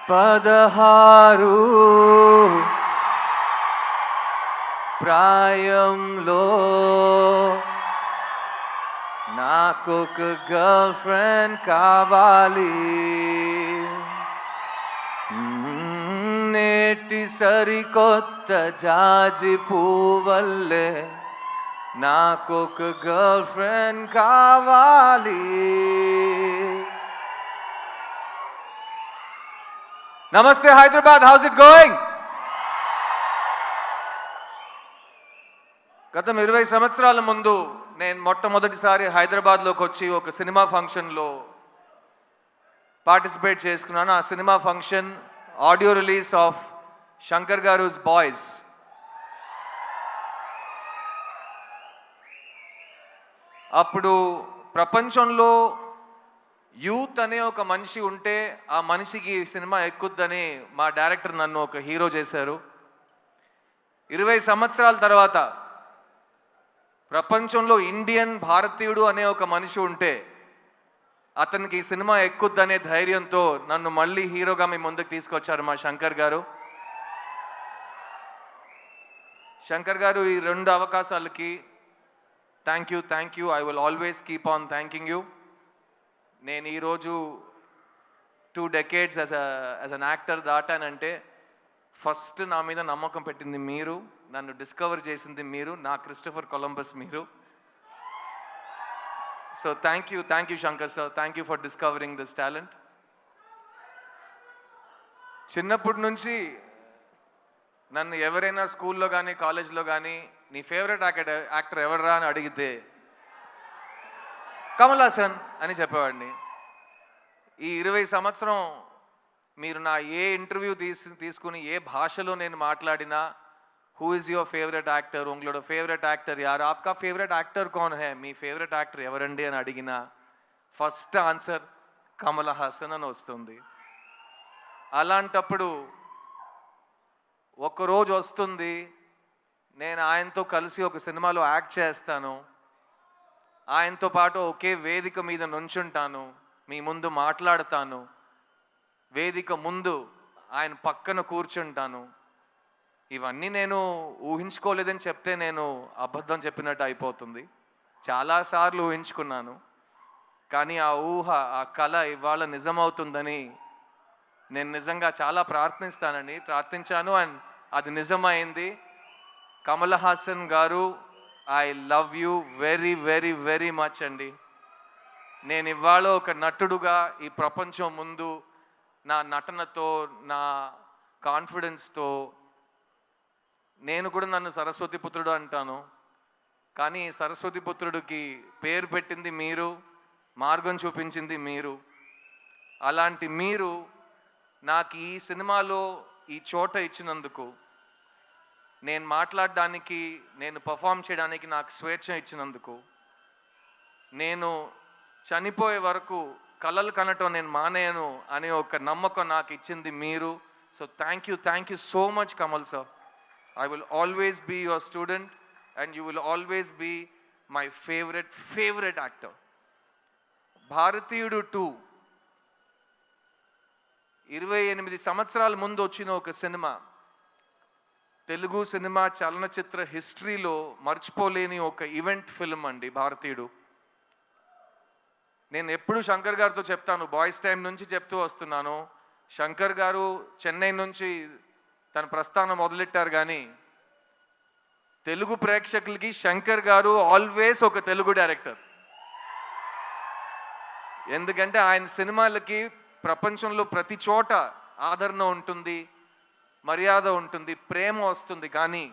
పదహారు ప్రాయంలో నాకొక గర్ల్ ఫ్రెండ్ కావాలి. నేటి సరికొత్త జాజి పువ్వల్లే నాకొక గర్ల్ ఫ్రెండ్ కావాలి. నమస్తే హైదరాబాద్, హౌస్ ఇట్ గోయింగ్? గత 20 సంవత్సరాల ముందు నేను మొట్టమొదటిసారి హైదరాబాద్లోకి వచ్చి ఒక సినిమా ఫంక్షన్లో పార్టిసిపేట్ చేసుకున్నాను. ఆ cinema function audio release of Shankar గారుస్ బాయ్స్. అప్పుడు ప్రపంచంలో యూత్ అనే ఒక మనిషి ఉంటే ఆ మనిషికి సినిమా ఎక్కుద్దని మా డైరెక్టర్ నన్ను ఒక హీరో చేశారు. 20 సంవత్సరాల తర్వాత ప్రపంచంలో ఇండియన్ భారతీయుడు అనే ఒక మనిషి ఉంటే అతనికి సినిమా ఎక్కుద్దనే ధైర్యంతో నన్ను మళ్ళీ హీరోగా మీ ముందుకు తీసుకొచ్చారు మా శంకర్ గారు. శంకర్ గారు, ఈ 2 అవకాశాలకి thank you. I will always keep on thanking you. నేను ఈరోజు 2 decades యాజ్ అన్ యాక్టర్ దాటానంటే ఫస్ట్ నా మీద నమ్మకం పెట్టింది మీరు, నన్ను డిస్కవర్ చేసింది మీరు, నా క్రిస్టోఫర్ కొలంబస్ మీరు. So thank you Shankar sir, thank you for discovering this talent. చిన్నప్పటి నుంచి నన్ను ఎవరైనా స్కూల్లో కానీ కాలేజ్లో కానీ నీ ఫేవరెట్ యాక్టర్ ఎవడరా అని అడిగితే కమల్ హాసన్ అని చెప్పేవాడిని. ఈ 20 సంవత్సరం మీరు నా ఏ ఇంటర్వ్యూ తీసుకుని ఏ భాషలో నేను మాట్లాడినా who is your favourite actor, ఉంగళోడ ఫేవరెట్ యాక్టర్ యార్, ఆప్కా ఫేవరెట్ యాక్టర్ కౌన్ హై, మీ ఫేవరెట్ యాక్టర్ ఎవరండి అని అడిగినా ఫస్ట్ ఆన్సర్ కమల్ హాసన్ అని వస్తుంది. అలాంటప్పుడు ఒకరోజు వస్తుంది, నేను ఆయనతో కలిసి ఒక సినిమాలో యాక్ట్ చేస్తాను, ఆయనతో పాటు ఒకే వేదిక మీద నుంచుంటాను, మీ ముందు మాట్లాడతాను, వేదిక ముందు ఆయన పక్కన కూర్చుంటాను. ఇవన్నీ నేను ఊహించుకోలేదని చెప్తే నేను అబద్ధం చెప్పినట్టు అయిపోతుంది. చాలాసార్లు ఊహించుకున్నాను, కానీ ఆ ఊహ, ఆ కళ ఇవాళ నిజమవుతుందని నేను నిజంగా చాలా ప్రార్థించాను అండ్ అది నిజమైంది. కమల్ హాసన్ గారు, I love you very very very much అండి. నేను ఇవాళ ఒక నటుడుగా ఈ ప్రపంచం ముందు నా నటనతో, నా కాన్ఫిడెన్స్తో, నేను కూడా నన్ను సరస్వతి పుత్రుడు అంటాను, కానీ సరస్వతి పుత్రుడికి పేరు పెట్టింది మీరు, మార్గం చూపించింది మీరు. అలాంటి మీరు నాకు ఈ సినిమాలో ఈ చోట ఇచ్చినందుకు, నేను మాట్లాడడానికి, నేను పర్ఫామ్ చేయడానికి నాకు స్వేచ్ఛ ఇచ్చినందుకు, నేను చనిపోయే వరకు కలలు కనటం నేను మానేయను అనే ఒక నమ్మకం నాకు ఇచ్చింది మీరు. So thank you so much Kamal sir. I will always be your student and you will always be my favourite actor. Bharateeyudu 2 28 సంవత్సరాల ముందు వచ్చిన ఒక సినిమా, తెలుగు సినిమా చలనచిత్ర హిస్టరీలో మర్చిపోలేని ఒక ఈవెంట్ ఫిల్మ్ అండి భారతీయుడు. నేను ఎప్పుడు శంకర్ గారితో చెప్తాను, బాయ్స్ టైం నుంచి చెప్తూ వస్తున్నాను, శంకర్ గారు చెన్నై నుంచి తన ప్రస్థానం మొదలెట్టారు, కానీ తెలుగు ప్రేక్షకులకి శంకర్ గారు ఆల్వేస్ ఒక తెలుగు డైరెక్టర్. ఎందుకంటే ఆయన సినిమాలకి ప్రపంచంలో ప్రతి చోట ఆదరణ ఉంటుంది, మర్యాద ఉంటుంది, ప్రేమ వస్తుంది, కానీ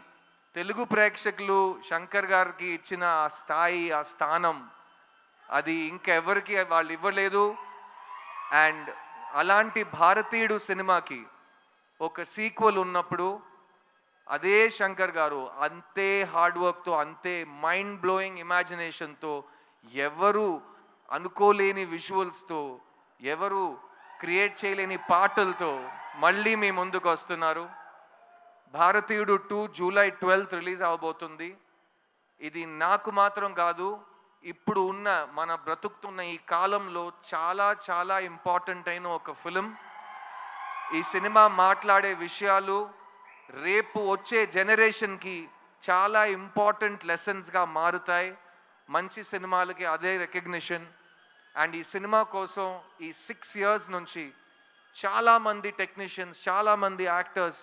తెలుగు ప్రేక్షకులు శంకర్ గారికి ఇచ్చిన ఆ స్థాయి, ఆ స్థానం అది ఇంకెవరికి వాళ్ళు ఇవ్వలేదు. అండ్ అలాంటి భారతీయుడు సినిమాకి ఒక సీక్వెల్ ఉన్నప్పుడు అదే శంకర్ గారు అంతే హార్డ్ వర్క్తో, అంతే మైండ్ బ్లోయింగ్ ఇమాజినేషన్తో, ఎవరు అనుకోలేని విజువల్స్తో, ఎవరు క్రియేట్ చేయలేని పాటలతో మళ్ళీ మీ ముందుకు వస్తున్నారు. భారతీయుడు 2 జూలై 12 రిలీజ్ అవబోతుంది. ఇది నాకు మాత్రం కాదు, ఇప్పుడు ఉన్న మన బ్రతుకుతున్న ఈ కాలంలో చాలా చాలా ఇంపార్టెంట్ అయిన ఒక ఫిలిం. ఈ సినిమా మాట్లాడే విషయాలు రేపు వచ్చే జనరేషన్కి చాలా ఇంపార్టెంట్ లెసన్స్గా మారుతాయి. మంచి సినిమాలకి అదే రికగ్నిషన్. అండ్ ఈ సినిమా కోసం ఈ 6 years నుంచి చాలామంది టెక్నీషియన్స్, చాలామంది యాక్టర్స్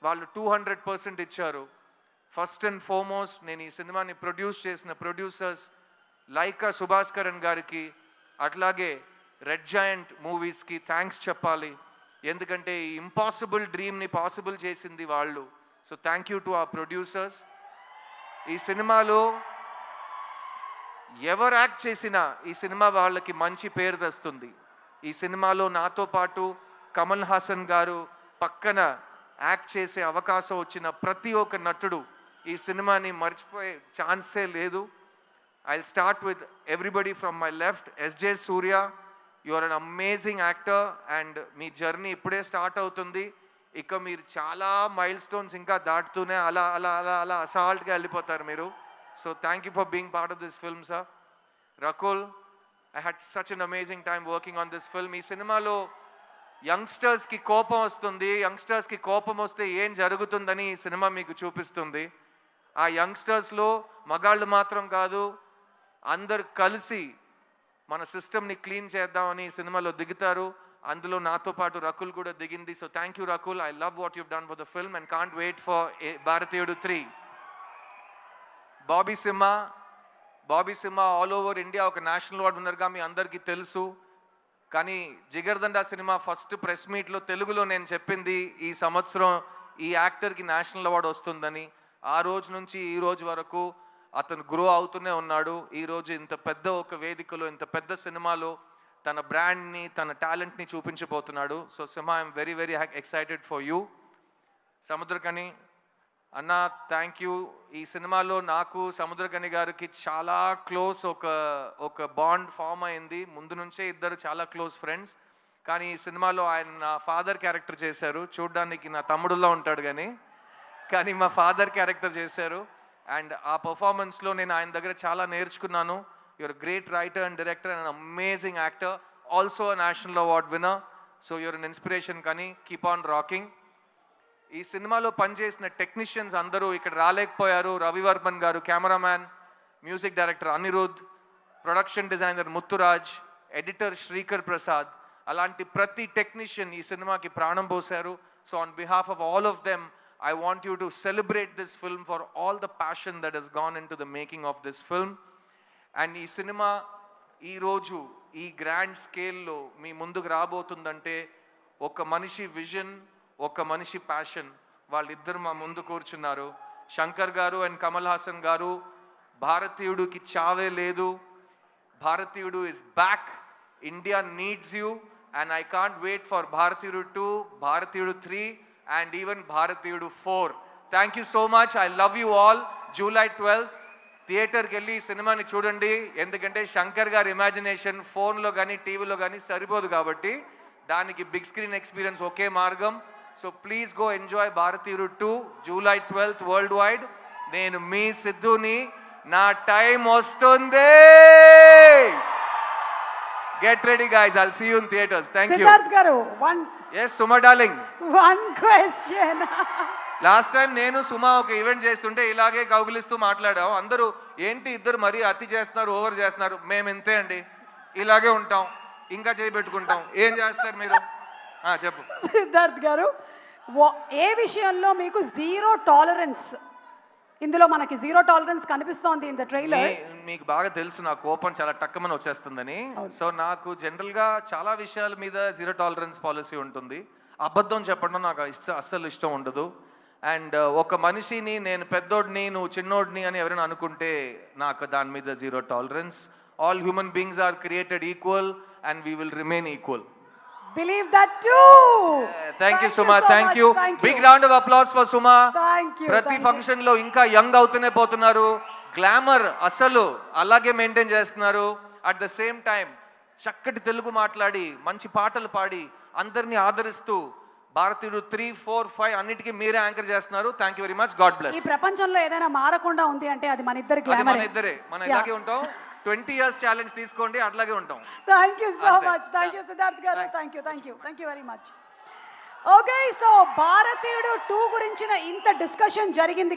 వాళ్ళు 200% ఇచ్చారు. ఫస్ట్ అండ్ ఫార్మోస్ట్ నేను ఈ సినిమాని ప్రొడ్యూస్ చేసిన ప్రొడ్యూసర్స్ లైకా సుభాస్కరన్ గారికి, అట్లాగే రెడ్ జాయింట్ మూవీస్కి థ్యాంక్స్ చెప్పాలి. ఎందుకంటే ఈ ఇంపాసిబుల్ డ్రీమ్ని పాసిబుల్ చేసింది వాళ్ళు. So thank you to our producers. ఈ సినిమాలో ఎవరు యాక్ట్ చేసినా ఈ సినిమా వాళ్ళకి మంచి పేరు తెస్తుంది. ఈ సినిమాలో నాతో పాటు కమల్ హాసన్ గారు పక్కన యాక్ట్ చేసే అవకాశం వచ్చిన ప్రతి ఒక్క నటుడు ఈ సినిమాని మర్చిపోయే ఛాన్సే లేదు. I'll start with everybody from my left. SJ Suryah, you are an amazing actor and మీ జర్నీ ఇప్పుడే స్టార్ట్ అవుతుంది. ఇక మీరు చాలా మైల్ స్టోన్స్ ఇంకా దాటుతూనే అలా అలా అలా అలా అసాల్ట్గా వెళ్ళిపోతారు మీరు. So thank you for being part of this film sir. Rakul, I had such an amazing time working on this film. ఈ సినిమాలో యంగ్స్టర్స్కి కోపం వస్తుంది, యంగ్స్టర్స్కి కోపం వస్తే ఏం జరుగుతుందని ఈ సినిమా మీకు చూపిస్తుంది. ఆ యంగ్స్టర్స్లో మగాళ్ళు మాత్రం కాదు, అందరు కలిసి మన సిస్టమ్ని క్లీన్ చేద్దామని ఈ సినిమాలో దిగుతారు. అందులో నాతో పాటు రకుల్ కూడా దిగింది. So thank you Rakul. I love what you've done for the film and can't wait for Bharateeyudu 3. Bobby Simha all over India ఒక నేషనల్ అవార్డు విన్నర్గా మీ అందరికీ తెలుసు. కానీ జిగర్దండా సినిమా ఫస్ట్ ప్రెస్ మీట్లో తెలుగులో నేను చెప్పింది ఈ సంవత్సరం ఈ యాక్టర్కి నేషనల్ అవార్డు వస్తుందని. ఆ రోజు నుంచి ఈ రోజు వరకు అతను గ్రో అవుతూనే ఉన్నాడు. ఈరోజు ఇంత పెద్ద ఒక వేదికలో, ఇంత పెద్ద సినిమాలో తన బ్రాండ్ని, తన టాలెంట్ని చూపించబోతున్నాడు. So Simha, I'm very very excited for you. Samuthirakani అన్న, థ్యాంక్ యూ. ఈ సినిమాలో నాకు సముద్రకని గారికి చాలా క్లోజ్ ఒక బాండ్ ఫామ్ అయింది. ముందు నుంచే ఇద్దరు చాలా క్లోజ్ ఫ్రెండ్స్. కానీ ఈ సినిమాలో ఆయన నా ఫాదర్ క్యారెక్టర్ చేశారు. చూడ్డానికి నా తమ్ముడులా ఉంటాడు కానీ మా ఫాదర్ క్యారెక్టర్ చేశారు. అండ్ ఆ పర్ఫార్మెన్స్లో నేను ఆయన దగ్గర చాలా నేర్చుకున్నాను. You're great writer and director and amazing actor, also national award winner. So you're an inspiration. కానీ కీప్ ఆన్ రాకింగ్. ఈ సినిమాలో పనిచేసిన టెక్నీషియన్స్ అందరూ ఇక్కడ రాలేకపోయారు. Ravivarman garu cameraman, music director Anirudh, production designer Muthuraj, editor Sreekar Prasad, అలాంటి ప్రతి టెక్నీషియన్ ఈ సినిమాకి ప్రాణం పోశారు. So on behalf of all of them I want you to celebrate this film for all the passion that has gone into the making of this film. And ee cinema ee roju ee grand scale lo mee munduku raabotundante oka manishi vision, oka manishi passion valliddaru ma mundu koorchunnaru. Shankar garu and Kamal Hassan garu, Bharatiyudu ki chave ledu, Bharatiyudu is back, India needs you, and I can't wait for Bharatiyudu 2, Bharatiyudu 3 and even Bharatiyudu 4. Thank you so much. I love you all. July 12th థియేటర్కి వెళ్ళి సినిమాని చూడండి. ఎందుకంటే శంకర్ గారి imagination ఫోన్లో కానీ టీవీలో కానీ సరిపోదు కాబట్టి దానికి బిగ్ స్క్రీన్ ఎక్స్పీరియన్స్ ఒకే మార్గం. సో ప్లీజ్ గో ఎంజాయ్ భారతీయుడు 2 July 12th వరల్డ్ వైడ్. నేను మీ సిద్ధుని, నా టైం వస్తుంది. Get ready guys, I'll see you in theaters. Thank you. Siddharth garu, Yes, Suma darling. one question. Last time నేను సుమా ఒక event చేస్తుంటే ఇలాగే కౌగిలిస్తూ మాట్లాడాం. అందరూ ఏంటి ఇద్దరు మరీ అతి చేస్తున్నారు, ఓవర్ చేస్తున్నారు. మేము ఇంతే అండి, ఇలాగే ఉంటాం, ఇంకా చేయబెట్టుకుంటాం. ఏం చేస్తారు మీరు? చెప్పు సిద్ధార్థ్ గారు, ఏ విషయంలో మీకు జీరో టాలరెన్స్? ఇందులో మనకి జీరో టాలరెన్స్ కనిపిస్తోంది ఇన్ ద ట్రైలర్. మీకు బాగా తెలుసు నా కోపం చాలా టక్కమని వచ్చేస్తుందని. సో నాకు జనరల్గా చాలా విషయాల మీద జీరో టాలరెన్స్ పాలసీ ఉంటుంది. అబద్ధం చెప్పడం నాకు అస్సలు ఇష్టం ఉండదు. అండ్ ఒక మనిషిని నేను పెద్దోడిని, నువ్వు చిన్నోడిని అని ఎవరైనా అనుకుంటే నాకు దాని మీద zero tolerance. All human beings are created equal and we will remain equal. Believe that too. Thank you Suma, thank you. Big round of applause for Suma. Thank you. ప్రతి ఫంక్షన్ లో ఇంకా యంగ్ అవుతూనే పోతున్నారు. Glamour అసలు అలాగే maintain చేస్తున్నారు. At the same time చక్కటి తెలుగు మాట్లాడి మంచి పాటలు పాడి అందరినీ ఆదరిస్తూ భారతీయుడు 3, 4, 5 అన్నిటికీ మీరే యాంకర్ చేస్తున్నారు. Thank you very much. God bless. ఈ ప్రపంచంలో ఏదైనా మారకుండా ఉంది అంటే అది మన ఇద్దరి అది మన గ్లామర్. ఇద్దరే, మనం ఇలాగే ఉంటాం. 20 years ఛాలెంజ్ తీసుకోండి, అట్లాగే ఉంటాం. థ్యాంక్ యూ సో అంతే. మచ్. థ్యాంక్ యూ సిద్ధార్థ్ గారు. Thank you very much. Okay, so భారతీయుడు 2 గురించిన ఇంత డిస్కషన్ జరిగింది.